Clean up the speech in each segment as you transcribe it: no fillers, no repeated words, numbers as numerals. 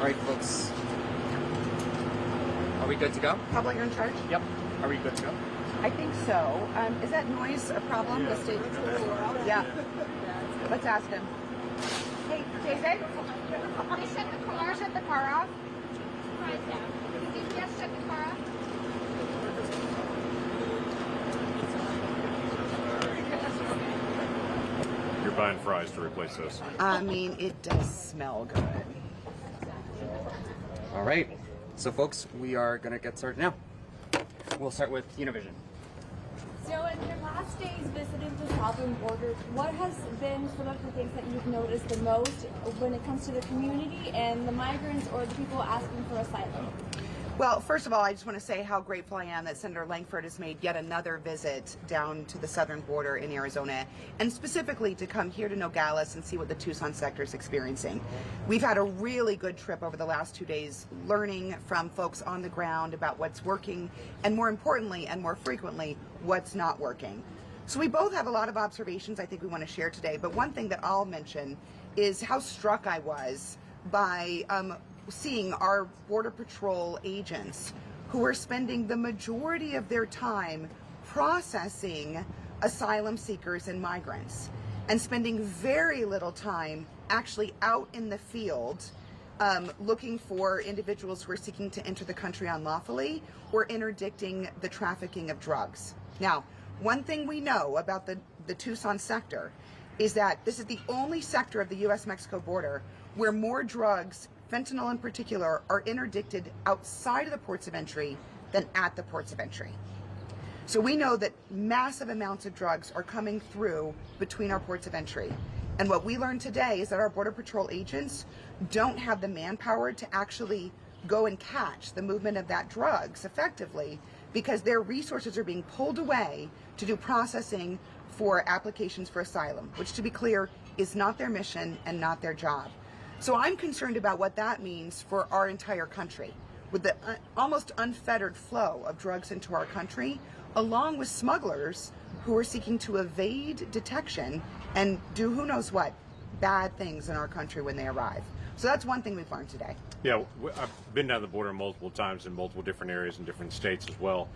right, folks. Are we good to go? Public, you're in charge? Yep. Are we good to go? I think so. Is that noise a problem? The state? Yeah. Let's ask him. Hey, David? They shut the car off. Fries down. Did you just shut the car off? You're buying fries to replace this. I mean, it does smell good. All right. So, folks, we are going to get started now. We'll start with Univision. So in your last days visiting the southern border, what has been some of the things that you've noticed the most when it comes to the community and the migrants or the people asking for asylum? Well, first of all, I just want to say how grateful I am that Senator Lankford has made yet another visit down to the southern border in Arizona, and specifically to come here to Nogales and see what the Tucson sector is experiencing. We've had a really good trip over the last 2 days, learning from folks on the ground about what's working, and more importantly and more frequently, what's not working. So we both have a lot of observations I think we want to share today, but one thing that I'll mention is how struck I was by seeing our Border Patrol agents who are spending the majority of their time processing asylum seekers and migrants and spending very little time actually out in the field looking for individuals who are seeking to enter the country unlawfully or interdicting the trafficking of drugs. Now, one thing we know about the Tucson sector is that this is the only sector of the U.S.-Mexico border where more drugs, fentanyl in particular, are interdicted outside of the ports of entry than at the ports of entry. So we know that massive amounts of drugs are coming through between our ports of entry. And what we learned today is that our Border Patrol agents don't have the manpower to actually go and catch the movement of that drugs effectively because their resources are being pulled away to do processing for applications for asylum, which, to be clear, is not their mission and not their job. So I'm concerned about what that means for our entire country, with the almost unfettered flow of drugs into our country, along with smugglers who are seeking to evade detection and do who knows what bad things in our country when they arrive. So that's one thing we've learned today. Yeah, I've been down the border multiple times in multiple different areas in different states as well,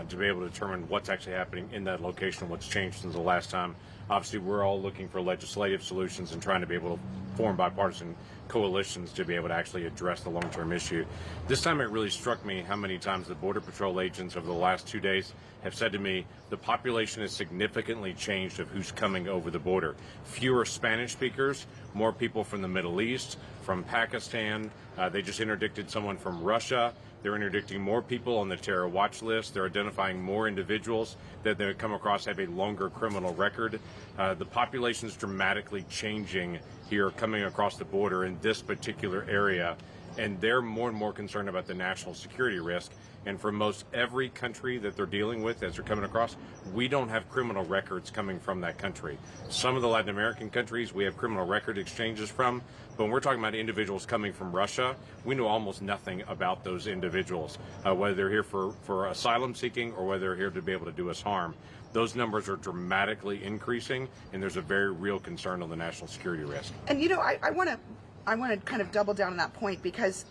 to be able to determine what's actually happening in that location, what's changed since the last time. Obviously, we're all looking for legislative solutions and trying to be able to form bipartisan coalitions to be able to actually address the long-term issue. This time it really struck me how many times the Border Patrol agents over the last 2 days have said to me the population has significantly changed of who's coming over the border. Fewer Spanish speakers, more people from the Middle East, from Pakistan. They just interdicted someone from Russia. They're interdicting more people on the terror watch list. They're identifying more individuals that they come across have a longer criminal record. The population is dramatically changing here coming across the border in this particular area, and they're more and more concerned about the national security risk. And for most every country that they're dealing with as they're coming across, we don't have criminal records coming from that country. Some of the Latin American countries we have criminal record exchanges from, but when we're talking about individuals coming from Russia, we know almost nothing about those individuals, whether they're here for asylum seeking or whether they're here to be able to do us harm. Those numbers are dramatically increasing, and there's a very real concern on the national security risk. And you know, I want to kind of double down on that point because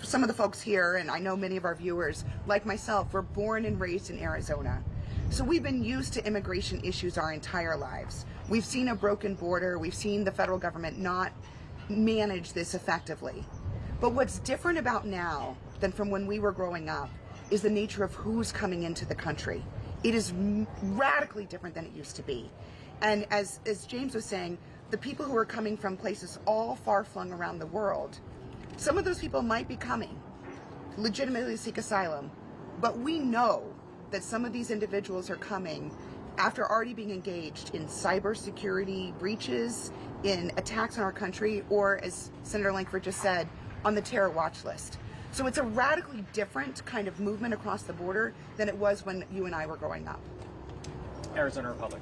some of the folks here, and I know many of our viewers, like myself, were born and raised in Arizona. So we've been used to immigration issues our entire lives. We've seen a broken border. We've seen the federal government not manage this effectively. But what's different about now than from when we were growing up is the nature of who's coming into the country. It is radically different than it used to be. And as James was saying, the people who are coming from places all far-flung around the world, some of those people might be coming to legitimately seek asylum, but we know that some of these individuals are coming after already being engaged in cybersecurity breaches, in attacks on our country, or, as Senator Lankford just said, on the terror watch list. So it's a radically different kind of movement across the border than it was when you and I were growing up. Arizona Republic.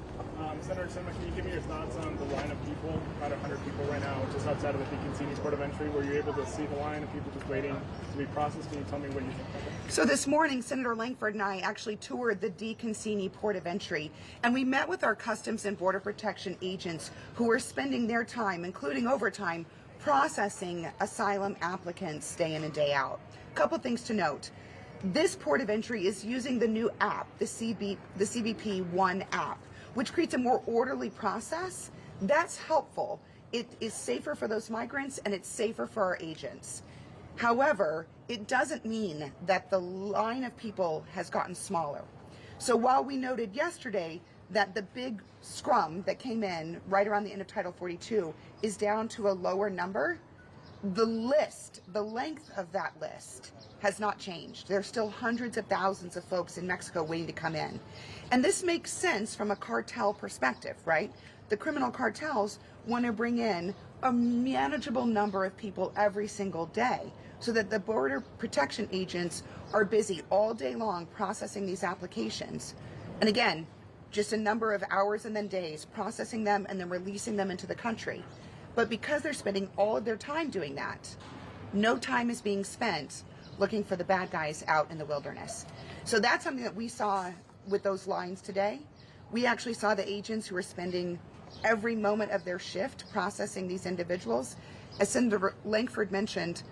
Senator Sinema, can you give me your thoughts on the line of people, about 100 people right now, just outside of the Kyrsten port of entry? Were you able to see the line of people just waiting to be processed? Can you tell me what you think of it? So this morning, Senator Lankford and I actually toured the Kyrsten port of entry, and we met with our Customs and Border Protection agents who are spending their time, including overtime, processing asylum applicants day in and day out. A couple things to note. This port of entry is using the new app, the CBP One app, which creates a more orderly process. That's helpful. It is safer for those migrants and it's safer for our agents. However, it doesn't mean that the line of people has gotten smaller. So while we noted yesterday that the big scrum that came in right around the end of Title 42 is down to a lower number, the length of that list has not changed. There's still hundreds of thousands of folks in Mexico waiting to come in. And this makes sense from a cartel perspective, right? The criminal cartels want to bring in a manageable number of people every single day so that the border protection agents are busy all day long processing these applications. And again, just a number of hours and then days processing them and then releasing them into the country. But because they're spending all of their time doing that, no time is being spent looking for the bad guys out in the wilderness. So that's something that we saw with those lines today. We actually saw the agents who were spending every moment of their shift processing these individuals. As Senator Lankford mentioned,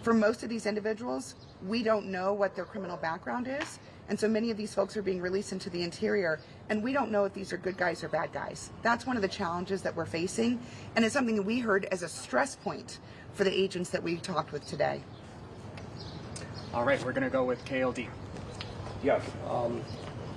for most of these individuals, we don't know what their criminal background is. And so many of these folks are being released into the interior, and we don't know if these are good guys or bad guys. That's one of the challenges that we're facing, and it's something that we heard as a stress point for the agents that we talked with today. All right, we're going to go with KLD. Yes.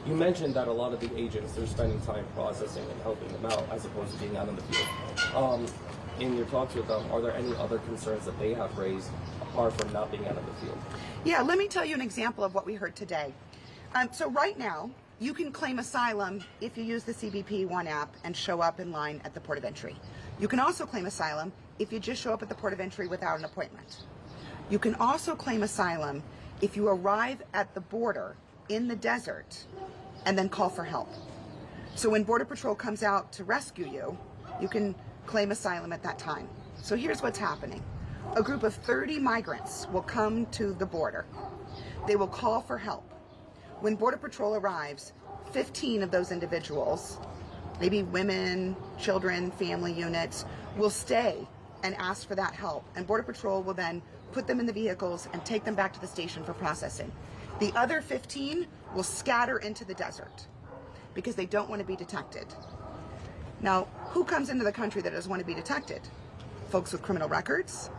You mentioned that a lot of the agents, they're spending time processing and helping them out as opposed to being out in the field. In your talks with them, are there any other concerns that they have raised apart from not being out in the field? Yeah, let me tell you an example of what we heard today. So right now, you can claim asylum if you use the CBP One app and show up in line at the port of entry. You can also claim asylum if you just show up at the port of entry without an appointment. You can also claim asylum if you arrive at the border in the desert and then call for help. So when Border Patrol comes out to rescue you, you can claim asylum at that time. So here's what's happening. A group of 30 migrants will come to the border. They will call for help. When Border Patrol arrives, 15 of those individuals, maybe women, children, family units, will stay and ask for that help. And Border Patrol will then put them in the vehicles and take them back to the station for processing. The other 15 will scatter into the desert because they don't want to be detected. Now, who comes into the country that doesn't want to be detected? Folks with criminal records,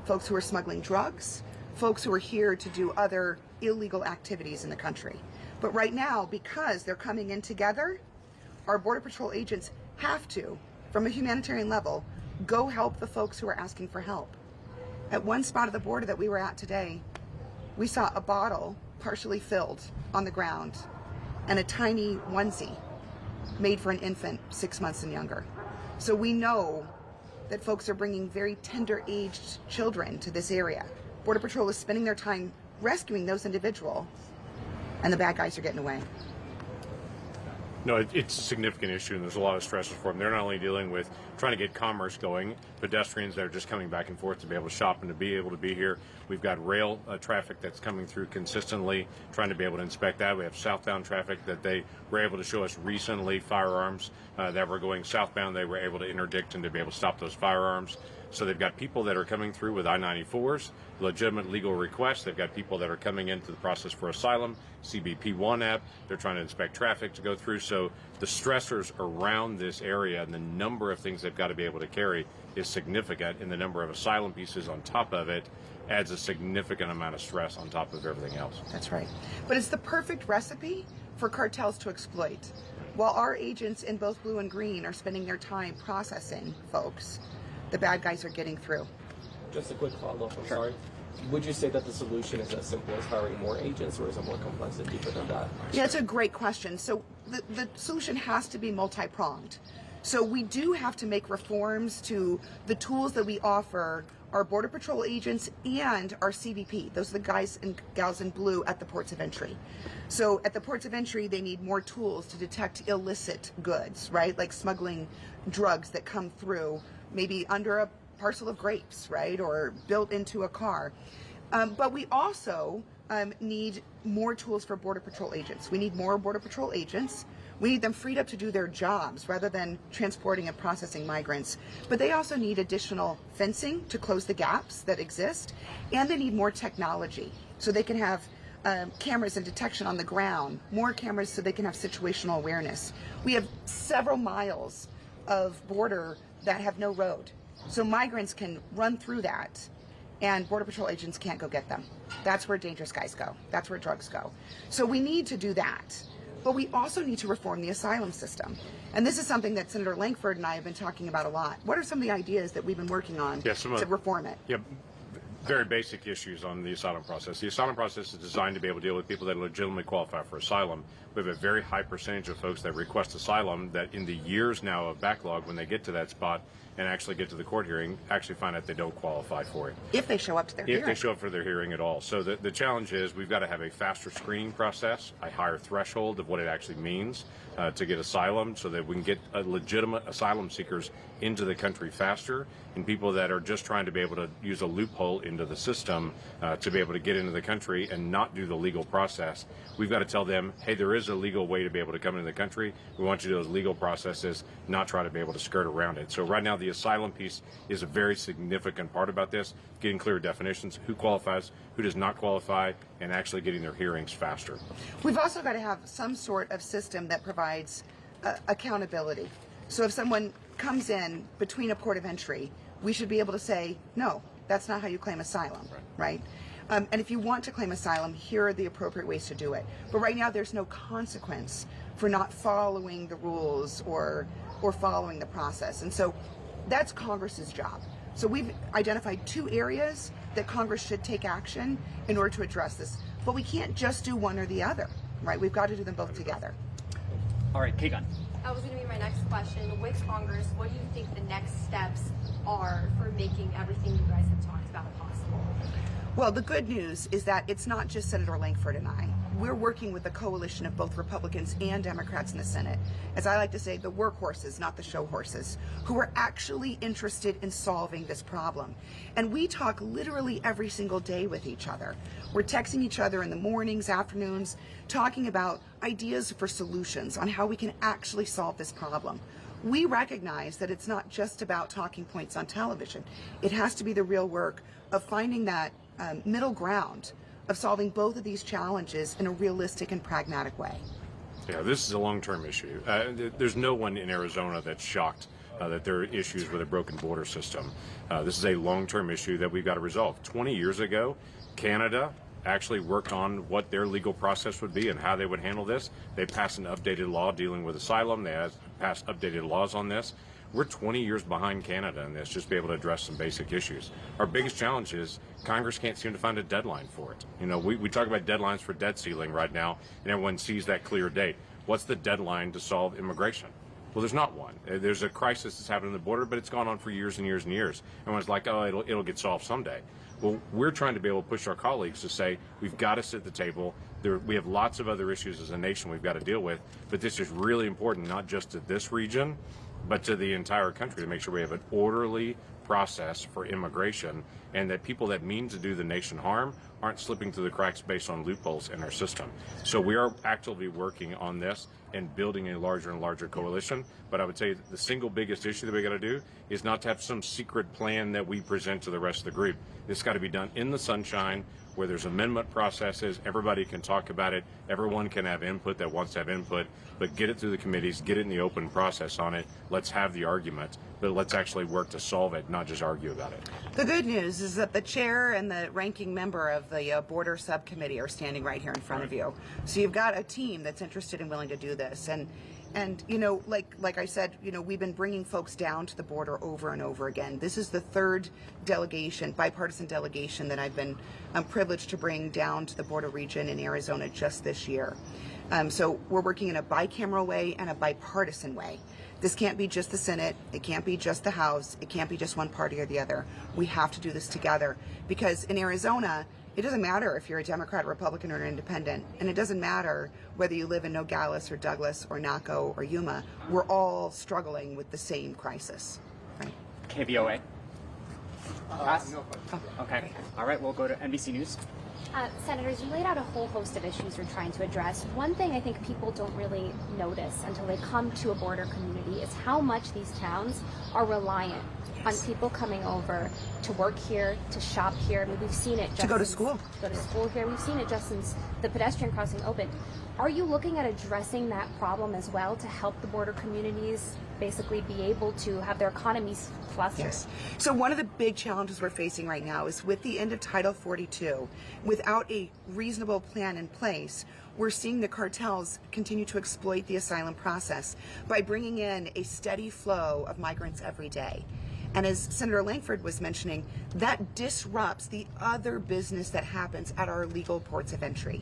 folks who are smuggling drugs, folks who are here to do other illegal activities in the country. But right now, because they're coming in together, our Border Patrol agents have to, from a humanitarian level, go help the folks who are asking for help. At one spot of the border that we were at today, we saw a bottle partially filled on the ground and a tiny onesie made for an infant 6 months and younger. So we know that folks are bringing very tender-aged children to this area. Border Patrol is spending their time rescuing those individuals, and the bad guys are getting away. No, it's a significant issue, and there's a lot of stresses for them. They're not only dealing with trying to get commerce going, pedestrians that are just coming back and forth to be able to shop and to be able to be here. We've got rail traffic that's coming through consistently, trying to be able to inspect that. We have southbound traffic that they were able to show us recently, firearms that were going southbound. They were able to interdict and to be able to stop those firearms. So they've got people that are coming through with I-94s, legitimate legal requests. They've got people that are coming into the process for asylum, CBP One app. They're trying to inspect traffic to go through. So the stressors around this area and the number of things they've got to be able to carry is significant, and the number of asylum pieces on top of it adds a significant amount of stress on top of everything else. That's right. But it's the perfect recipe for cartels to exploit. While our agents in both blue and green are spending their time processing folks, the bad guys are getting through. Just a quick follow-up, I'm sorry. Would you say that the solution is as simple as hiring more agents, or is it more complex and deeper than that? Yeah, it's a great question. So the solution has to be multi-pronged. So we do have to make reforms to the tools that we offer our Border Patrol agents and our CBP. Those are the guys and gals in blue at the ports of entry. So at the ports of entry, they need more tools to detect illicit goods, right? Like smuggling drugs that come through, maybe under a parcel of grapes, right? Or built into a car. But we also need more tools for Border Patrol agents. We need more Border Patrol agents. We need them freed up to do their jobs rather than transporting and processing migrants. But they also need additional fencing to close the gaps that exist, and they need more technology so they can have cameras and detection on the ground, more cameras so they can have situational awareness. We have several miles of border that have no road, so migrants can run through that and Border Patrol agents can't go get them. That's where dangerous guys go. That's where drugs go. So we need to do that. But we also need to reform the asylum system. And this is something that Senator Lankford and I have been talking about a lot. What are some of the ideas that we've been working on to reform it? Yeah, very basic issues on the asylum process. The asylum process is designed to be able to deal with people that legitimately qualify for asylum. We have a very high percentage of folks that request asylum that in the years now of backlog, when they get to that spot and actually get to the court hearing, actually find out they don't qualify for it. If they show up to their hearing. If they show up for their hearing at all. So the challenge is we've got to have a faster screening process, a higher threshold of what it actually means to get asylum, so that we can get legitimate asylum seekers into the country faster, and people that are just trying to be able to use a loophole into the system to be able to get into the country and not do the legal process. We've got to tell them, hey, there is a legal way to be able to come into the country. We want you to do those legal processes, not try to be able to skirt around it. So right now the asylum piece is a very significant part about this, getting clear definitions, who qualifies, who does not qualify, and actually getting their hearings faster. We've also got to have some sort of system that provides accountability. So if someone comes in between a port of entry, we should be able to say, no, that's not how you claim asylum, right? And if you want to claim asylum, here are the appropriate ways to do it. But right now there's no consequence for not following the rules or following the process. And so that's Congress's job. So we've identified 2 areas that Congress should take action in order to address this. But we can't just do one or the other, right? We've got to do them both together. All right, Kagan. That was going to be my next question. With Congress, what do you think the next steps are for making everything you guys have talked about possible? Well, the good news is that it's not just Senator Lankford and I. We're working with a coalition of both Republicans and Democrats in the Senate. As I like to say, the workhorses, not the show horses, who are actually interested in solving this problem. And we talk literally every single day with each other. We're texting each other in the mornings, afternoons, talking about ideas for solutions on how we can actually solve this problem. We recognize that it's not just about talking points on television. It has to be the real work of finding that middle ground of solving both of these challenges in a realistic and pragmatic way. Yeah, this is a long-term issue. There's no one in Arizona that's shocked that there are issues with a broken border system. This is a long-term issue that we've got to resolve. 20 years ago, Canada actually worked on what their legal process would be and how they would handle this. They passed an updated law dealing with asylum. They passed updated laws on this. We're 20 years behind Canada in this, just to be able to address some basic issues. Our biggest challenge is Congress can't seem to find a deadline for it. You know, we talk about deadlines for debt ceiling right now, and everyone sees that clear date. What's the deadline to solve immigration? Well, there's not one. There's a crisis that's happened on the border, but it's gone on for years and years and years. Everyone's like, oh, it'll get solved someday. Well, we're trying to be able to push our colleagues to say, we've got to sit at the table. We have lots of other issues as a nation we've got to deal with, but this is really important, not just to this region, but to the entire country, to make sure we have an orderly process for immigration, and that people that mean to do the nation harm aren't slipping through the cracks based on loopholes in our system. So we are actively working on this and building a larger and larger coalition. But I would say the single biggest issue that we got to do is not to have some secret plan that we present to the rest of the group. It's got to be done in the sunshine, where there's amendment processes, everybody can talk about it, everyone can have input that wants to have input, but get it through the committees, get it in the open process on it, let's have the argument, but let's actually work to solve it, not just argue about it. The good news is that the chair and the ranking member of the border subcommittee are standing right here in front of you. So you've got a team that's interested and willing to do this. And you know, like I said, you know, we've been bringing folks down to the border over and over again. This is the 3rd delegation, bipartisan delegation, that I've been privileged to bring down to the border region in Arizona just this year. So we're working in a bicameral way and a bipartisan way. This can't be just the Senate, it can't be just the House, it can't be just one party or the other. We have to do this together, because in Arizona, it doesn't matter if you're a Democrat, Republican, or an independent, and it doesn't matter whether you live in Nogales or Douglas or Naco or Yuma. We're all struggling with the same crisis. Right? KVOA. Pass? No question. Oh, okay. All right, we'll go to NBC News. Senators, you laid out a whole host of issues you're trying to address. One thing I think people don't really notice until they come to a border community is how much these towns are reliant on people coming over to work here, to shop here. I mean, we've seen it just to go to school. Go to school here. We've seen it just since the pedestrian crossing opened. Are you looking at addressing that problem as well to help the border communities basically be able to have their economies cluster? Yes. So one of the big challenges we're facing right now is with the end of Title 42, without a reasonable plan in place, we're seeing the cartels continue to exploit the asylum process by bringing in a steady flow of migrants every day. And as Senator Lankford was mentioning, that disrupts the other business that happens at our legal ports of entry.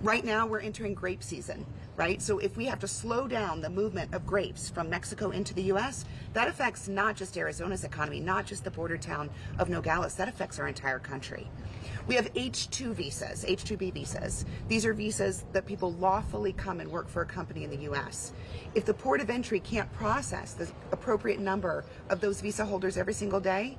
Right now, we're entering grape season, right? So if we have to slow down the movement of grapes from Mexico into the U.S., that affects not just Arizona's economy, not just the border town of Nogales, that affects our entire country. We have H-2 visas, H-2B visas. These are visas that people lawfully come and work for a company in the U.S. If the port of entry can't process the appropriate number of those visa holders every single day,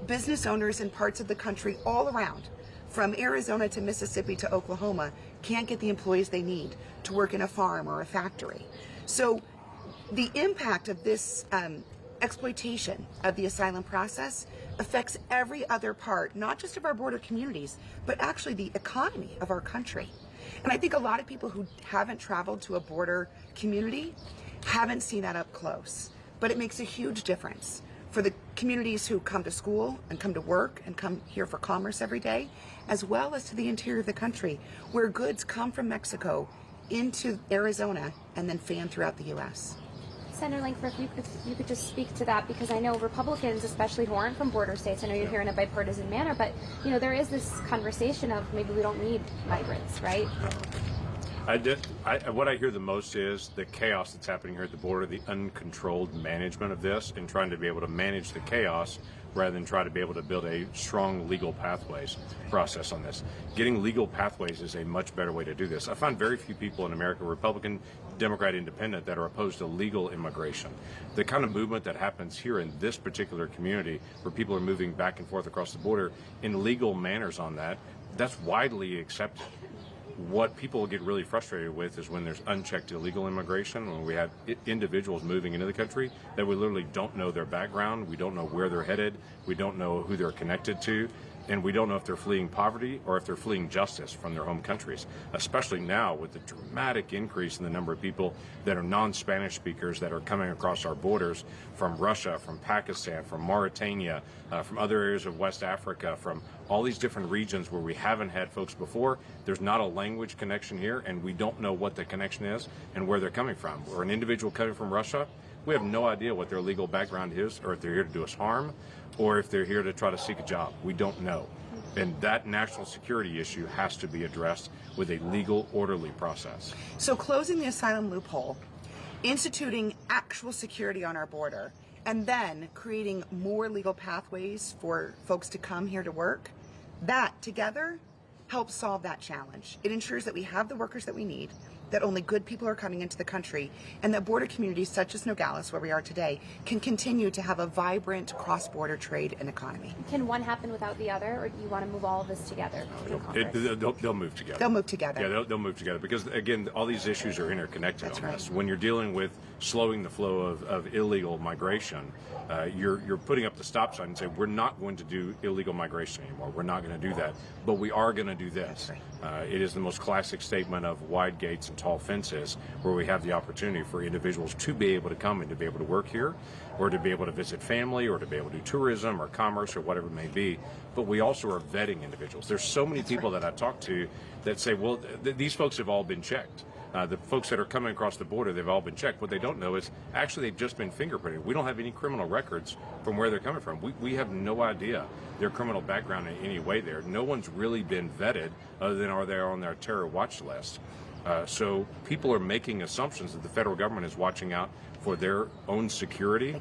business owners in parts of the country all around, from Arizona to Mississippi to Oklahoma, can't get the employees they need to work in a farm or a factory. So the impact of this exploitation of the asylum process affects every other part, not just of our border communities, but actually the economy of our country. And I think a lot of people who haven't traveled to a border community haven't seen that up close, but it makes a huge difference for the communities who come to school and come to work and come here for commerce every day, as well as to the interior of the country, where goods come from Mexico into Arizona and then fan throughout the U.S. Senator Lankford, if you could just speak to that, because I know Republicans, especially who aren't from border states, I know you're here in a bipartisan manner, but you know there is this conversation of maybe we don't need migrants, right? What I hear the most is the chaos that's happening here at the border, the uncontrolled management of this, and trying to be able to manage the chaos rather than try to be able to build a strong legal pathways process on this. Getting legal pathways is a much better way to do this. I find very few people in America, Republican, Democrat, Independent, that are opposed to legal immigration. The kind of movement that happens here in this particular community, where people are moving back and forth across the border in legal manners on that, that's widely accepted. What people get really frustrated with is when there's unchecked illegal immigration, when we have individuals moving into the country that we literally don't know their background, we don't know where they're headed, we don't know who they're connected to, and we don't know if they're fleeing poverty or if they're fleeing justice from their home countries, especially now with the dramatic increase in the number of people that are non-Spanish speakers that are coming across our borders from Russia, from Pakistan, from Mauritania, from other areas of West Africa, from all these different regions where we haven't had folks before. There's not a language connection here, and we don't know what the connection is and where they're coming from. Or an individual coming from Russia, we have no idea what their legal background is, or if they're here to do us harm, or if they're here to try to seek a job. We don't know. And that national security issue has to be addressed with a legal, orderly process. So closing the asylum loophole, instituting actual security on our border, and then creating more legal pathways for folks to come here to work, that together helps solve that challenge. It ensures that we have the workers that we need, that only good people are coming into the country, and that border communities such as Nogales, where we are today, can continue to have a vibrant cross-border trade and economy. Can one happen without the other, or do you want to move all of this together? They'll move together. They'll move together. Yeah, they'll move together because, again, all these issues are interconnected. That's on right. this. When you're dealing with slowing the flow of illegal migration, you're putting up the stop sign and say, we're not going to do illegal migration anymore. We're not going to do that. But we are going to do this. Right. It is the most classic statement of wide gates and tall fences, where we have the opportunity for individuals to be able to come and to be able to work here, or to be able to visit family, or to be able to do tourism or commerce or whatever it may be. But we also are vetting individuals. There's so many people that I talk to that say, well, these folks have all been checked. The folks that are coming across the border, they've all been checked. What they don't know is actually they've just been fingerprinted. We don't have any criminal records from where they're coming from. We have no idea their criminal background in any way there. No one's really been vetted other than are they on their terror watch list. So people are making assumptions that the federal government is watching out for their own security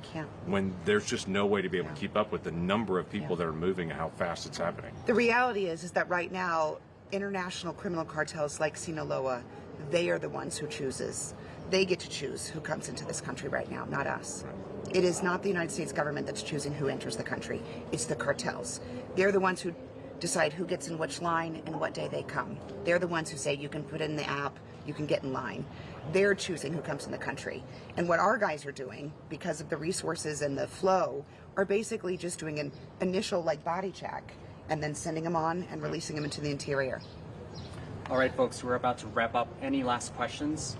when there's just no way to be able to keep up with the number of people that are moving and how fast it's happening. The reality is that right now, international criminal cartels like Sinaloa, they are the ones who chooses. They get to choose who comes into this country right now, not us. It is not the United States government that's choosing who enters the country. It's the cartels. They're the ones who decide who gets in which line and what day they come. They're the ones who say you can put it in the app, you can get in line. They're choosing who comes in the country. And what our guys are doing, because of the resources and the flow, are basically just doing an initial body check and then sending them on and releasing them into the interior. All right, folks, we're about to wrap up. Any last questions?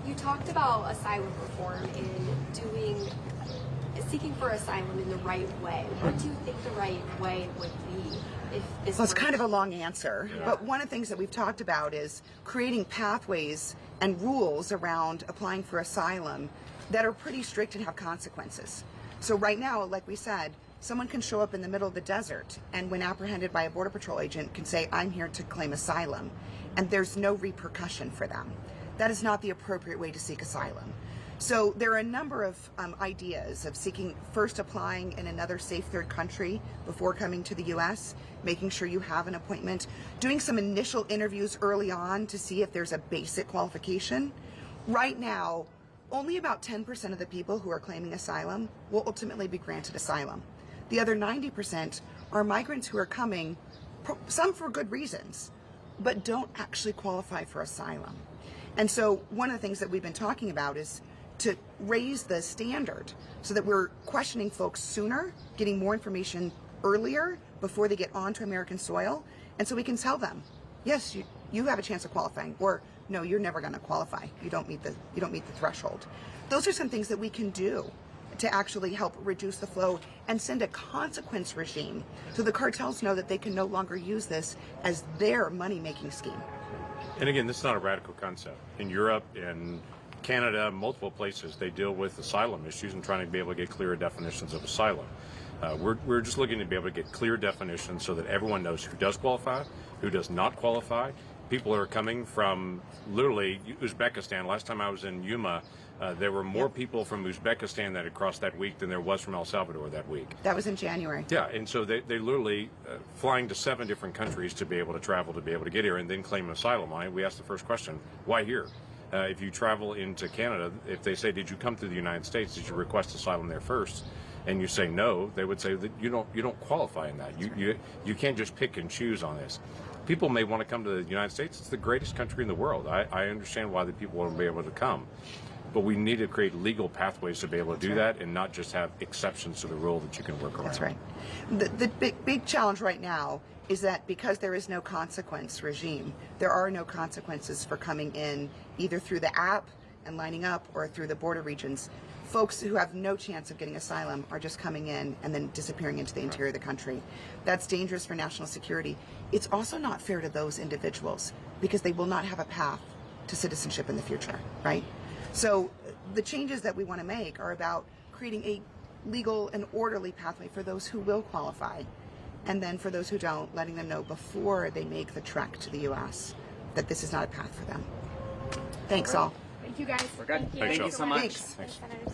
You talked about asylum reform in seeking for asylum in the right way. What do you think the right way would be if this Well, it's were kind of a long answer, but one of the things that we've talked about is creating pathways and rules around applying for asylum that are pretty strict and have consequences. So right now, like we said, someone can show up in the middle of the desert and when apprehended by a Border Patrol agent can say, I'm here to claim asylum, and there's no repercussion for them. That is not the appropriate way to seek asylum. So there are a number of ideas of first applying in another safe third country before coming to the U.S., making sure you have an appointment, doing some initial interviews early on to see if there's a basic qualification. Right now, only about 10% of the people who are claiming asylum will ultimately be granted asylum. The other 90% are migrants who are coming, some for good reasons, but don't actually qualify for asylum. And so one of the things that we've been talking about is to raise the standard so that we're questioning folks sooner, getting more information earlier before they get onto American soil, and so we can tell them, yes, you have a chance of qualifying, or no, you're never going to qualify. You don't meet the threshold. Those are some things that we can do to actually help reduce the flow and send a consequence regime so the cartels know that they can no longer use this as their money-making scheme. And again, this is not a radical concept. In Europe, in Canada, multiple places, they deal with asylum issues and trying to be able to get clearer definitions of asylum. We're just looking to be able to get clear definitions so that everyone knows who does qualify, who does not qualify. People are coming from literally Uzbekistan. Last time I was in Yuma, there were more people from Uzbekistan that had crossed that week than there was from El Salvador that week. That was in January. Yeah, and so they literally flying to 7 different countries to be able to travel to be able to get here and then claim asylum. We asked the first question, why here? If you travel into Canada, if they say, did you come to the United States, did you request asylum there first? And you say no, they would say that you don't qualify in that. You can't just pick and choose on this. People may want to come to the United States. It's the greatest country in the world. I understand why the people want to be able to come. But we need to create legal pathways to be able to do that and not just have exceptions to the rule that you can work around. That's right. The big challenge right now is that because there is no consequence regime, there are no consequences for coming in either through the app and lining up or through the border regions. Folks who have no chance of getting asylum are just coming in and then disappearing into the interior of the country. That's dangerous for national security. It's also not fair to those individuals because they will not have a path to citizenship in the future, right? So the changes that we want to make are about creating a legal and orderly pathway for those who will qualify. And then for those who don't, letting them know before they make the trek to the U.S. that this is not a path for them. Thanks all. Thank you guys. We're good. Thank you. Thank you so much. Thanks. Senators.